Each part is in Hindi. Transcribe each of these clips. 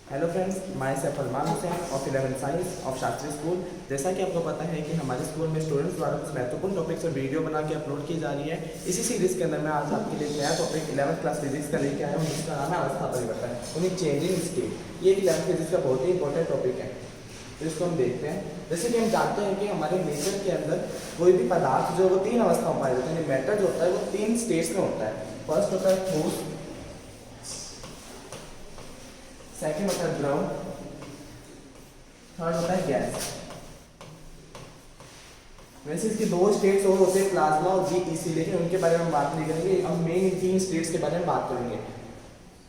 Hello friends, my self Salman Hussain of 11 science of Shastri school. जैसा कि आपको पता है कि हमारे स्कूल में स्टूडेंट्स द्वारा कुछ महत्वपूर्ण टॉपिक्स और वीडियो बना के अपलोड की जा रही है। इसी सीरीज़ के अंदर मैं आज आपके लिए नया टॉपिक 11th क्लास फिजिक्स का लेके आया हूँ, जिसका नाम है अवस्था परिवर्तन यानी चेंजिंग स्टेट। ये 11th फिजिक्स का बहुत ही इंपॉर्टेंट टॉपिक है, तो इसको हम देखते हैं। जैसे कि हम जानते हैं कि हमारे नेचर के अंदर कोई भी पदार्थ जो वो तीन अवस्थाओं में पाया जाता है। मैटर जो होता है वो तीन स्टेट्स में होता है। फर्स्ट होता है ठोस, सेकंड होता है द्रव, थर्ड होता है गैस। वैसे इसके दो स्टेट्स और होते हैं, प्लाज्मा और जीईसी, लेकिन उनके बारे में हम बात नहीं करेंगे। हम मेन तीन स्टेट्स के बारे में बात करेंगे।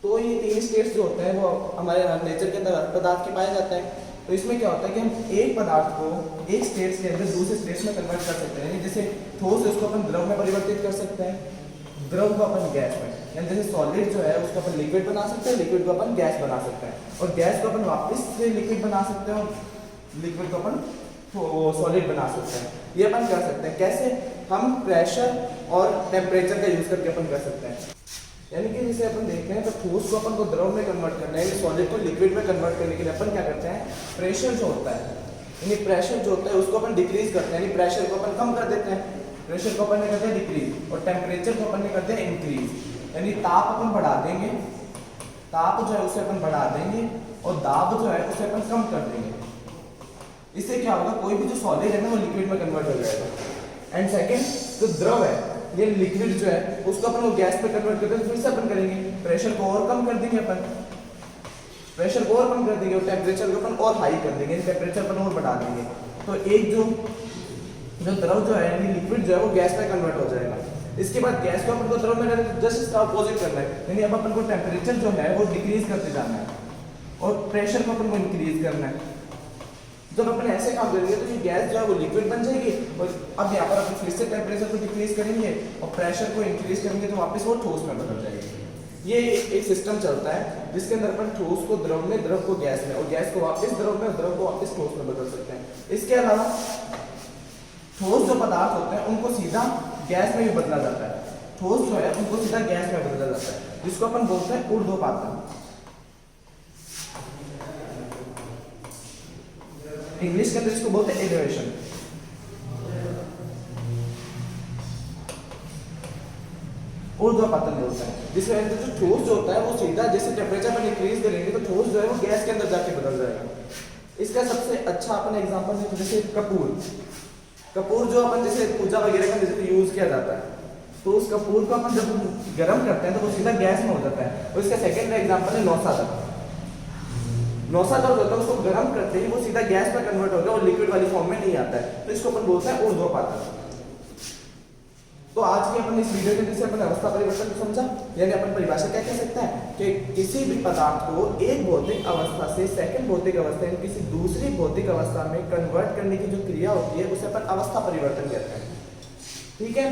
तो ये तीन स्टेट्स जो होते हैं वो हमारे नेचर के अंदर हर पदार्थ के पाया जाता है। तो इसमें क्या होता है कि हम एक पदार्थ को एक स्टेट्स के अंदर दूसरे स्टेट्स में कन्वर्ट कर सकते हैं। जैसे ठोस है उसको अपन द्रव में परिवर्तित कर सकते हैं, द्रव को अपन गैस में, यानी जैसे सॉलिड जो है उसको अपन लिक्विड बना सकते हैं, लिक्विड को अपन गैस बना सकते हैं, और गैस को अपन वापस से लिक्विड बना सकते हैं, और लिक्विड को अपन सॉलिड बना सकते हैं। ये अपन कर सकते हैं कैसे? हम प्रेशर और टेम्परेचर का यूज करके अपन कर सकते हैं। यानी कि जैसे अपन देखते हैं तो ठोस को अपन को द्रव में कन्वर्ट करना है, सॉलिड को लिक्विड में कन्वर्ट करने के लिए अपन क्या करते हैं? प्रेशर जो होता है, यानी प्रेशर जो होता है उसको अपन डिक्रीज करते हैं, यानी प्रेशर को अपन कम कर देते हैं। प्रेशर को अपन ने करते हैं डिक्रीज, और टेम्परेचर को अपन ने करते हैं इंक्रीज, यानी ताप अपन बढ़ा देंगे, ताप जो है उसे अपन बढ़ा देंगे, और दाब जो है उसे अपन कम कर देंगे। इससे क्या होगा? कोई भी जो सॉलिड है ना वो लिक्विड में कन्वर्ट हो जाएगा। एंड सेकेंड, जो द्रव है, ये लिक्विड जो है उसको अपन वो गैस में कन्वर्ट करते हैं। फिर से अपन करेंगे, प्रेशर को और कम कर देंगे, अपन प्रेशर को और कम कर देंगे, और टेम्परेचर को अपन और हाई कर देंगे, टेम्परेचर अपन और बढ़ा देंगे। तो एक जो द्रव जो है यानी लिक्विड जो है वो गैस में कन्वर्ट हो जाएगा। इसके बाद गैस को अपन को द्रव में जस्ट इसका अपोजिट करना है, यानी अब अपन को टेम्परेचर जो है वो डिक्रीज करते जाना है, और प्रेशर को अपन को इंक्रीज करना है। जब अपन ऐसे काम करेंगे तो ये गैस जो है वो लिक्विड बन जाएगी, और अब यहाँ पर अपन फिर से टेम्परेचर को डिक्रीज करेंगे और प्रेशर को इंक्रीज करेंगे, तो वापस वो ठोस में बदल जाएगी। ये एक सिस्टम चलता है जिसके अंदर अपन ठोस को द्रव में, द्रव को गैस में, और गैस को वापस द्रव में, और द्रव को वापस ठोस में बदल सकते हैं। इसके अलावा ठोस जो पदार्थ होते हैं उनको सीधा गैस में भी बदला जाता है। ठोस जो है उनको सीधा गैस में बदला जाता है, जिसको अपन बोलते हैं ऊर्ध्वपातन। इंग्लिश के अंदर इसको बोलते हैं एलिवेशन। ऊर्ध्वपातन होता है, जिसमें अंदर जो ठोस जो होता है वो सीधा जैसे टेम्परेचर पर इंक्रीज करेंगे तो ठोस जो है वो गैस के अंदर जाके बदल जाएगा। इसका सबसे अच्छा अपन एग्जांपल है जैसे कपूर। कपूर जो अपन जैसे पूजा वगैरह का जैसे यूज किया जाता है, तो उस कपूर को अपन जब गर्म करते हैं तो वो सीधा गैस में हो जाता है। और इसका सेकंड एग्जांपल है नौसादर। नौसादर होता है, उसको गर्म करते ही वो सीधा गैस में कन्वर्ट होता है और लिक्विड वाली फॉर्म में नहीं आता है, तो इसको अपन बोलते हैं ऊर्ध्वपातन। तो आज के अपन इस वीडियो के जैसे अपन अवस्था परिवर्तन को समझा, यानी अपन परिभाषा क्या कह सकते हैं कि किसी भी पदार्थ को एक भौतिक अवस्था से सेकंड भौतिक अवस्था यानी किसी दूसरी भौतिक अवस्था में कन्वर्ट करने की जो क्रिया होती है उसे अपन अवस्था परिवर्तन कहते हैं। ठीक है,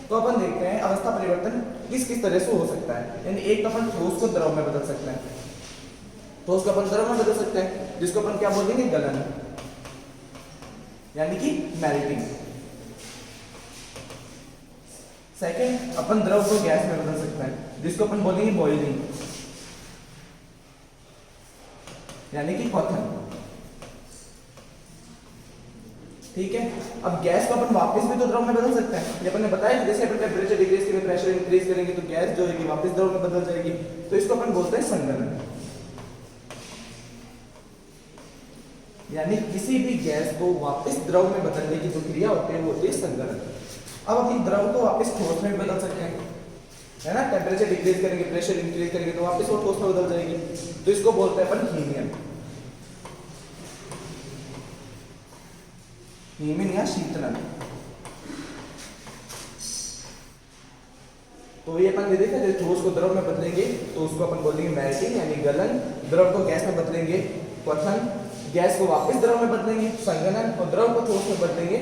तो अपन देखते हैं अवस्था परिवर्तन किस किस तरह से हो सकता है। यानी एक तो अपन ठोस को द्रव में बदल सकते हैं, ठोस को अपन द्रव में बदल सकते हैं, जिसको अपन क्या बोलेंगे? गलन, यानी कि मेल्टिंग। सेकेंड, अपन द्रव को गैस में बदल सकते हैं, जिसको अपन बोलेंगे बॉइलिंग, यानी कि क्वथन। ठीक है, अब गैस को अपन वापस भी तो द्रव में बदल सकते हैं। अपन ने बताया जैसे अपन टेम्परेचर डिक्रीज करेंगे, प्रेशर इंक्रीज करेंगे तो गैस जो है वापस द्रव में बदल जाएगी, तो इसको अपन बोलते हैं संघनन। यानी किसी भी गैस को वापस द्रव में बदलने की जो क्रिया होती है वो होती है संघनन। अब अपन द्रव को वापस ठोस में बदल सकते हैं, है ना? टेम्परेचर डिक्रीज करेंगे, प्रेशर इंक्रीज करेंगे तो वापस वो ठोस में बदल जाएगी, तो इसको बोलते हैं अपन हीमियन, हीमियन या शीतलन। तो ये अपन देखा जैसे ठोस को द्रव में बदलेंगे तो उसको अपन बोलेंगे मेल्टिंग यानी गलन, द्रव को गैस में बदलेंगे क्वथन, गैस को वापस द्रव में बदलेंगे संघनन, और द्रव को ठोस में बदलेंगे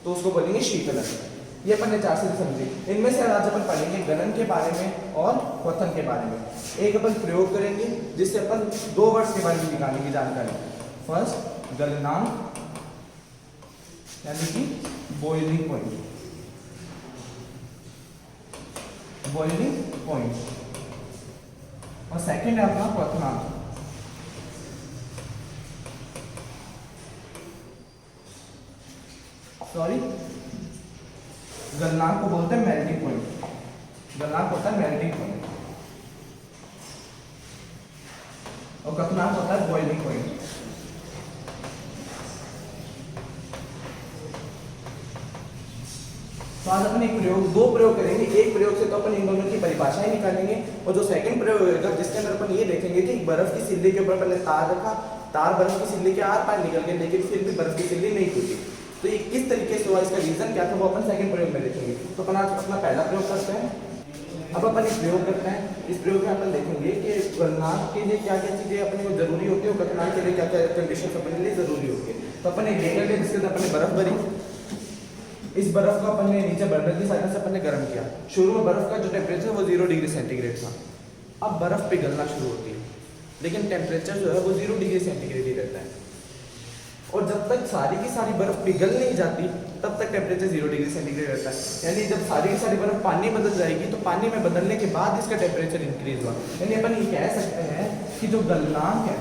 तो उसको बोलेंगे शीतलन। ये अपन ने चार चीजें समझी। इनमें से आज अपन पढ़ेंगे गलन के बारे में और क्वथन के बारे में। एक अपन प्रयोग करेंगे जिससे अपन दो वर्ड्स के बारे में निकालने की जानकारी। फर्स्ट, गलनांक यानी कि बॉइलिंग पॉइंट, बॉइलिंग पॉइंट, और सेकंड है अपना क्वथनांक सॉरी, गलनांक को बोलते हैं मेल्टिंग पॉइंट। गलनांक होता है मेल्टिंग पॉइंट और क्वथनांक होता है बॉइलिंग पॉइंट। तो आज अपन एक प्रयोग, दो प्रयोग करेंगे। एक प्रयोग से तो अपन इन दोनों की परिभाषाएं निकालेंगे और जो सेकंड प्रयोग होगा जिसके अंदर अपन ये देखेंगे कि बर्फ की सिल्ली के ऊपर अपन ने तार रखा, तार बर्फ की सिल्ली के आर पार निकल गए लेकिन फिर भी बर्फ की सिल्ली नहीं टूटी। तो ये किस तरीके से हुआ, इसका रीजन क्या था, वो अपन सेकंड प्रयोग में देखेंगे। तो अपन आज अपना पहला प्रयोग करते हैं। अब अपन एक प्रयोग करते हैं। इस प्रयोग में अपन देखेंगे कि गलनांक के लिए क्या क्या चीजें अपने को जरूरी होती है और क्वथनांक के लिए क्या क्या कंडीशन अपने लिए जरूरी होती है। तो अपन एक लेकर के जिसके अंदर अपन ने बर्फ भरी, इस बर्फ को अपन ने नीचे बर्नर की सहायता से अपन ने गर्म किया। शुरू में बर्फ का जो टेम्परेचर वो 0 डिग्री सेंटीग्रेड था। अब बर्फ पिघलना शुरू होती है लेकिन टेम्परेचर जो है वो 0 डिग्री सेंटीग्रेड ही रहता है और जब तक सारी की सारी बर्फ पिघल नहीं जाती तब तक टेम्परेचर 0 डिग्री सेंटीग्रेड रहता है। यानी जब सारी की सारी बर्फ पानी बदल जाएगी तो पानी में बदलने के बाद इसका टेम्परेचर इंक्रीज हुआ। यानी अपन ये कह सकते हैं कि जो गलनांक है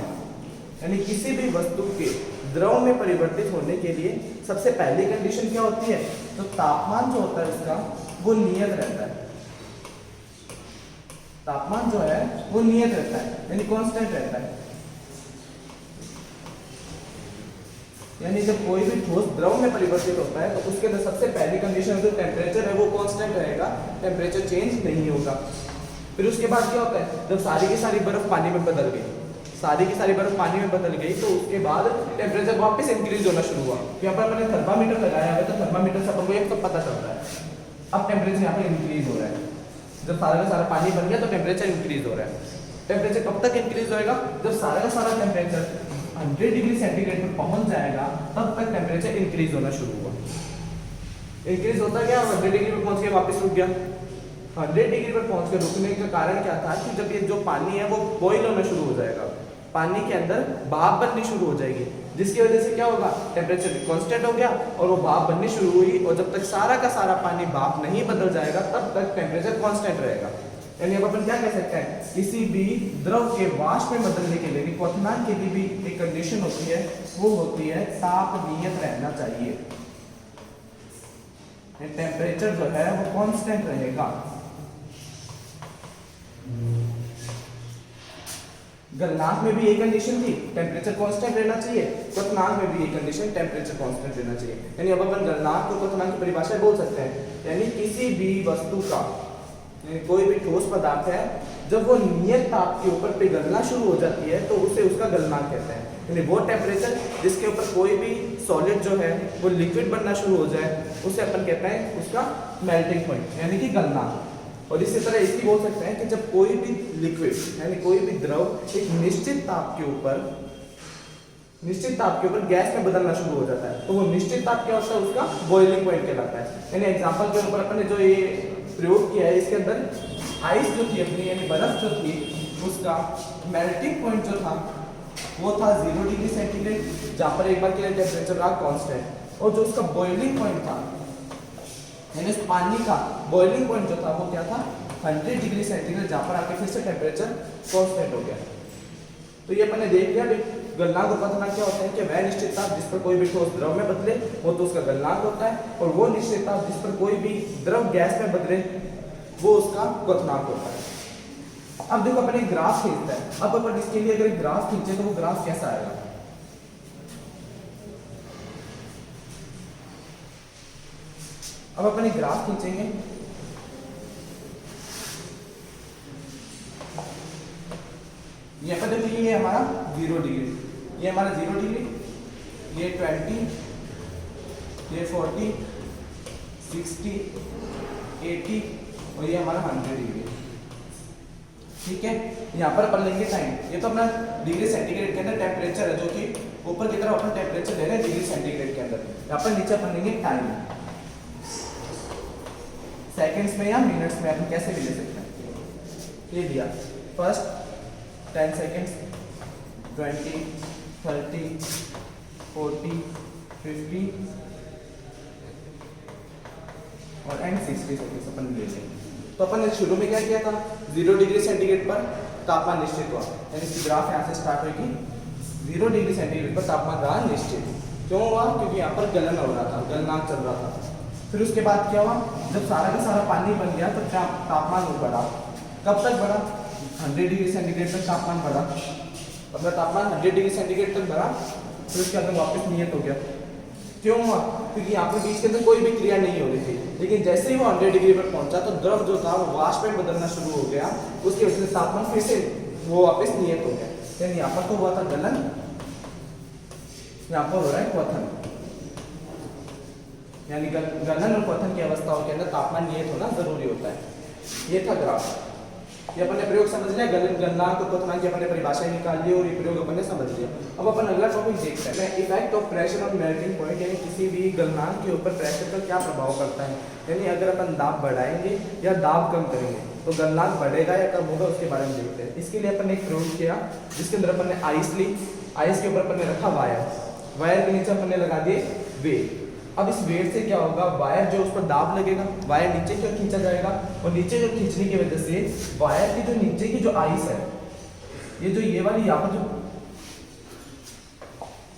यानी किसी भी वस्तु के द्रव में परिवर्तित होने के लिए सबसे पहली कंडीशन क्या होती है, तो तापमान जो होता है उसका वो नियत रहता है। तापमान जो है वो नियत रहता है यानी कांस्टेंट रहता है। यानी जब कोई भी ठोस द्रव में परिवर्तित होता है तो उसके अंदर सबसे पहली कंडीशन जो टेम्परेचर है वो कांस्टेंट रहेगा, टेम्परेचर चेंज नहीं होगा। फिर उसके बाद क्या होता है, जब सारी की सारी बर्फ पानी में बदल गई, सारी की सारी बर्फ पानी में बदल गई तो उसके बाद टेम्परेचर वापस इंक्रीज होना शुरू हुआ। यहाँ पर मैंने थर्मामीटर लगाया है तो थर्मामीटर से अपन को एक तो पता चल रहा है अब टेम्परेचर यहाँ पर इंक्रीज हो रहा है। जब सारा का सारा पानी बन गया तो टेम्परेचर इंक्रीज हो रहा है। टेम्परेचर कब तक इंक्रीज होएगा, जब सारा का सारा टेम्परेचर 100 डिग्री सेंटीग्रेड पर पहुंच जाएगा तब तक टेम्परेचर इंक्रीज होना शुरू हुआ। इंक्रीज होता गया, 100 डिग्री पर पहुंच के वापस रुक गया। 100 डिग्री पर पहुंच के रुकने का कारण क्या था कि जब ये जो पानी है वो बॉइल होना शुरू हो जाएगा, पानी के अंदर भाप बननी शुरू हो जाएगी जिसकी वजह से क्या होगा, टेम्परेचर कांस्टेंट हो गया और वो भाप बननी शुरू हुई। और जब तक सारा का सारा पानी भाप नहीं बदल जाएगा तब तक टेम्परेचर कांस्टेंट रहेगा। यानी अब अपन क्या कह सकते हैं, किसी भी द्रव के वाष्प में बदलने के लिए क्वथनांक के लिए भी एक कंडीशन होती है, वो होती है ताप नियत रहना चाहिए। टेम्परेचर जो है वो कांस्टेंट रहेगा। गलनांक में भी एक कंडीशन थी, टेम्परेचर कांस्टेंट रहना चाहिए। क्वथनांक में भी एक कंडीशन, टेम्परेचर कांस्टेंट रहना चाहिए। यानी अब अपन गलनांक और क्वथनांक की परिभाषा बोल सकते हैं। यानी किसी भी वस्तु का, कोई भी ठोस पदार्थ है, जब वो नियत ताप के ऊपर पिघलना शुरू हो जाती है तो उसे उसका गलनांक कहते हैं। यानी वो टेम्परेचर जिसके ऊपर कोई भी सॉलिड जो है वो लिक्विड बनना शुरू हो जाए उसे अपन कहते हैं उसका मेल्टिंग पॉइंट यानी कि गलनांक। और इसी तरह इसकी बोल सकते हैं कि जब कोई भी लिक्विड यानी कोई भी द्रव एक निश्चित ताप के ऊपर गैस में बदलना शुरू हो जाता है तो वो निश्चित ताप क्या होता है, उसका बॉइलिंग पॉइंट कहलाता है। यानी एग्जांपल के ऊपर अपन ने जो ये प्रयोग किया है इसके अंदर आइस जो थी अपनी यानी बर्फ जो थी उसका मेल्टिंग पॉइंट जो था वो था 0 डिग्री सेंटीग्रेड जहाँ पर एक बार के लिए टेम्परेचर रहा कांस्टेंट। और जो उसका बॉइलिंग पॉइंट था यानी इस पानी का बॉइलिंग पॉइंट जो था वो क्या था, 100 डिग्री सेंटीग्रेड जहाँ पर आके फिर से टेम्परेचर कांस्टेंट हो गया। तो ये अपन ने देख लिया गलनांक और क्वथनांक क्या होते हैं कि वह निश्चित ताप जिस पर कोई भी ठोस द्रव में बदले वो तो उसका गलनांक होता है और वो निश्चित ताप जिस पर कोई भी द्रव गैस में बदले वो उसका क्वथनांक होता है। अब देखो अपन एक ग्राफ खींचते हैं। अब अपन इसके लिए अगर एक ग्राफ खींचे तो वो ग्राफ कैसा आएगा, अब अपन एक ग्राफ खींचेंगे। यहाँ पर देखो ये हमारा 0 डिग्री, ये हमारा 0 डिग्री, ये 20, ये 40, 60, 80 और ये हमारा 100 डिग्री। ठीक है, यहाँ पर अपन लेंगे टाइम। ये तो अपना डिग्री सेंटीग्रेड के अंदर टेम्परेचर है जो कि ऊपर की तरफ अपना टेम्परेचर ले रहे हैं डिग्री सेंटीग्रेड के अंदर। यहाँ पर नीचे अपन लेंगे टाइम, सेकंड्स में या मिनट्स में अपन कैसे भी ले सकते हैं। ये दिया फर्स्ट 10 सेकेंड्स, 20, 30, 40, 50 और एंड 60 सेकेंड्स अपन ले लेंगे। तो अपन ने शुरू में क्या किया था, 0 डिग्री सेंटीग्रेड पर तापमान निश्चित हुआ, यानी इसकी ग्राफ यहाँ से स्टार्ट होगी 0 डिग्री सेंटीग्रेड पर तापमान रहा निश्चित। क्यों हुआ? क्योंकि यहाँ पर गलन हो रहा था, गलनांक चल रहा था। फिर उसके बाद क्या हुआ? जब सारा का सारा पानी बन गया तो तापमान बढ़ा। कब तक बढ़ा? 100 डिग्री सेंटीग्रेड तक तापमान बढ़ा। अपना तापमान 100 डिग्री सेंटीग्रेड तक बढ़ा, फिर उसके अंदर वापस नियत हो गया। क्यों हुआ? क्योंकि यहाँ पर बीच के अंदर कोई भी क्रिया नहीं हो रही थी, लेकिन जैसे ही वो 100 डिग्री पर पहुंचा तो द्रव जो था वो वाष्प में बदलना शुरू हो गया, उसकी वजह से तापमान फिर से वो वापस नियत हो गया। यानी यहाँ पर तो हुआ था गलन, यहाँ पर हो रहा है क्वथन। यानी गलन और क्वथन की अवस्थाओं के अंदर तापमान नियत होना जरूरी होता है। ये था ग्राफ। ये अपन ने प्रयोग समझ लिया, गलनांक और क्वथनांक की अपन ने परिभाषाएं निकाल ली और ये प्रयोग अपन ने समझ लिया। अब अपन अगला टॉपिक देखते हैं, effect of pressure on melting point, यानी किसी भी गलनांक के ऊपर प्रेशर का क्या प्रभाव पड़ता है। यानी अगर अपन दाब बढ़ाएंगे या दाब कम करेंगे तो गलनांक बढ़ेगा या कम होगा, उसके बारे में देखते हैं। इसके लिए अपन ने एक प्रयोग किया जिसके अंदर अपन ने आइस ली, आइस के ऊपर अपन ने रखा वायर, वायर के नीचे अपन ने लगा दिए वेट। अब इस वेट से क्या होगा? वायर जो उस पर दाब लगेगा, वायर नीचे की ओर खींचा जाएगा और नीचे जो खींचने की वजह से वायर की जो नीचे की जो आइस है, ये वाली यहाँ पर जो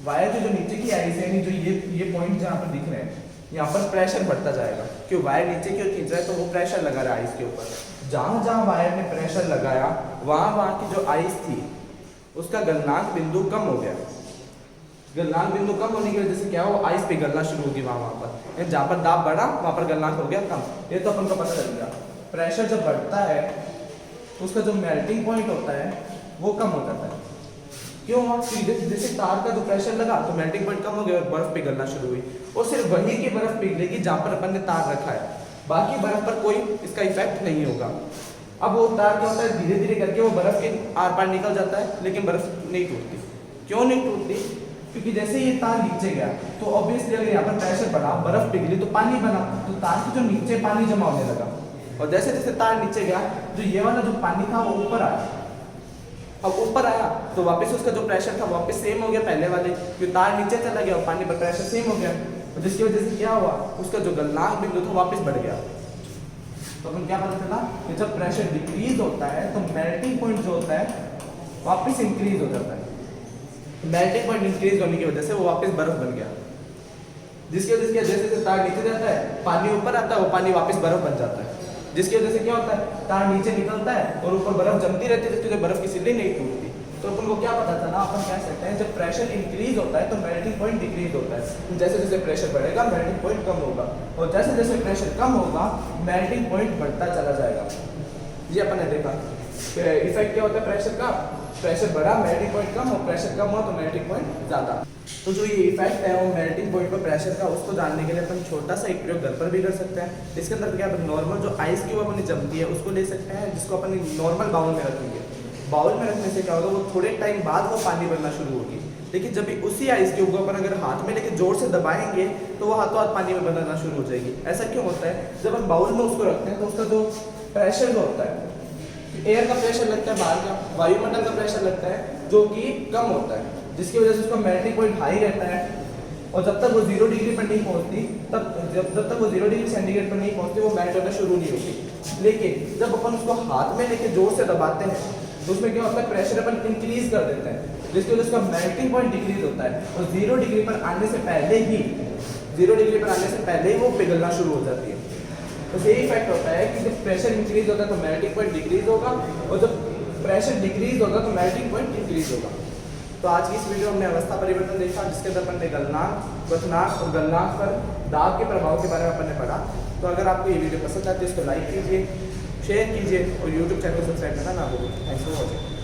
वायर की जो नीचे की आइस है, यानी जो ये पॉइंट जहाँ पर दिख रहे हैं, यहाँ पर प्रेशर बढ़ता जाएगा। क्यों? वायर नीचे की ओर खींच रहा है तो वो प्रेशर लगा रहा है आइस के ऊपर। जहां जहां वायर ने प्रेशर लगाया वहां की जो आइस थी उसका गलनांक बिंदु कम हो गया। गलनांक बिंदु कम होने की वजह से क्या हो? आइस पिघलना शुरू होगी वहां पर। जहां पर दाब बढ़ा वहां पर गलनांक हो गया कम। ये तो अपन को पता चल गया। प्रेशर जब बढ़ता है तो उसका जो मेल्टिंग पॉइंट होता है वो कम हो जाता है। क्यों? जैसे तार का जो प्रेशर लगा तो मेल्टिंग पॉइंट कम हो गया और बर्फ पिघलना शुरू हुई। और सिर्फ वही की बर्फ पिघलेगी जहां पर अपन ने तार रखा है, बाकी बर्फ पर कोई इसका इफेक्ट नहीं होगा। अब वो तार क्या होता है, धीरे धीरे करके वो बर्फ के आर पार निकल जाता है, लेकिन बर्फ नहीं टूटती। क्यों नहीं टूटती? क्योंकि जैसे ये तार नीचे गया तो ऑब्वियसली अगर यहाँ पर प्रेशर बढ़ा, बर्फ पिघली तो पानी बना, तो तार के जो नीचे पानी जमा होने लगा। और जैसे जैसे तार नीचे गया जो ये वाला जो पानी था वो ऊपर आया। अब ऊपर आया तो वापस उसका जो प्रेशर था वापस सेम हो गया पहले वाले, क्योंकि तार नीचे चला गया और पानी पर प्रेशर सेम हो गया। और जिसकी वजह से क्या हुआ? उसका जो गलनांक बिंदु था वापस बढ़ गया। तो अपन क्या पता चला कि जब प्रेशर डिक्रीज होता है तो मेल्टिंग पॉइंट जो होता है वापस इंक्रीज हो जाता है। मेल्टिंग पॉइंट इंक्रीज होने की वजह से वो वापस बर्फ बन गया, जिसकी वजह से जैसे जैसे तार नीचे जाता है पानी ऊपर आता है, वो पानी वापस बर्फ बन जाता है। जिसकी वजह से क्या होता है? तार नीचे निकलता है और ऊपर बर्फ जमती रहती है, जिसकी बर्फ की सिल्ली नहीं टूटती। तो अपन को क्या पता चला? अपन कह सकते हैं जब प्रेशर इंक्रीज होता है तो मेल्टिंग पॉइंट डिक्रीज होता है। जैसे जैसे प्रेशर बढ़ेगा मेल्टिंग पॉइंट कम होगा, और जैसे जैसे प्रेशर कम होगा मेल्टिंग पॉइंट बढ़ता चला जाएगा। ये अपन ने देखा इफेक्ट क्या होता है प्रेशर का। प्रेशर बढ़ा मेल्टिंग पॉइंट कम, और प्रेशर कम हुआ तो मेल्टिंग पॉइंट ज्यादा। तो जो ये इफेक्ट है वो मेल्टिंग पॉइंट पर प्रेशर का, उसको जानने के लिए अपन छोटा सा एक प्रयोग घर पर भी कर सकते हैं। इसके अंदर क्या नॉर्मल जो आइस क्यूब अपनी जमती है उसको ले सकते हैं, जिसको अपन नॉर्मल बाउल में रखेंगे। बाउल में रखने से क्या होगा? वो थोड़े टाइम बाद वो पानी बनना शुरू होगी, लेकिन जब भी उसी आइस क्यूब को अपन अगर हाथ में लेके जोर से दबाएंगे तो वो हाथों हाथ पानी में बनना शुरू हो जाएगी। ऐसा क्यों होता है? जब हम बाउल में उसको रखते हैं तो उसका जो प्रेशर जो होता है, एयर का प्रेशर लगता है, बाहर का वायुमंडल का प्रेशर लगता है जो कि कम होता है, जिसकी वजह से उसका मेल्टिंग पॉइंट हाई रहता है। और जब तक वो 0 डिग्री पर नहीं पहुंचती, जब तक वो 0 डिग्री सेंटीग्रेड पर नहीं पहुंचती वो मेल्ट होना शुरू नहीं होती। लेकिन जब अपन उसको हाथ में लेके जोर से दबाते हैं तो उसमें क्या होता है? प्रेशर अपन इंक्रीज कर देते हैं, जिसकी वजह से उसका मेल्टिंग पॉइंट डिक्रीज होता है। और 0 डिग्री पर आने से पहले ही वो पिघलना शुरू हो जाती है। तो यही इफेक्ट होता है कि जब प्रेशर इंक्रीज होगा तो मेल्टिंग पॉइंट डिक्रीज होगा, और जब प्रेशर डिक्रीज होगा तो मेल्टिंग पॉइंट इंक्रीज होगा। तो आज की इस वीडियो में हमने अवस्था परिवर्तन देखा, जिसके अंदर अपन ने गलनांक, क्वथनांक और गलनांक पर दाब के प्रभाव के बारे में अपन ने पढ़ा। तो अगर आपको ये वीडियो पसंद आती है इसको लाइक कीजिए, शेयर कीजिए और यूट्यूब चैनल को सब्सक्राइब करना ना भूलिए। Thanks for watching.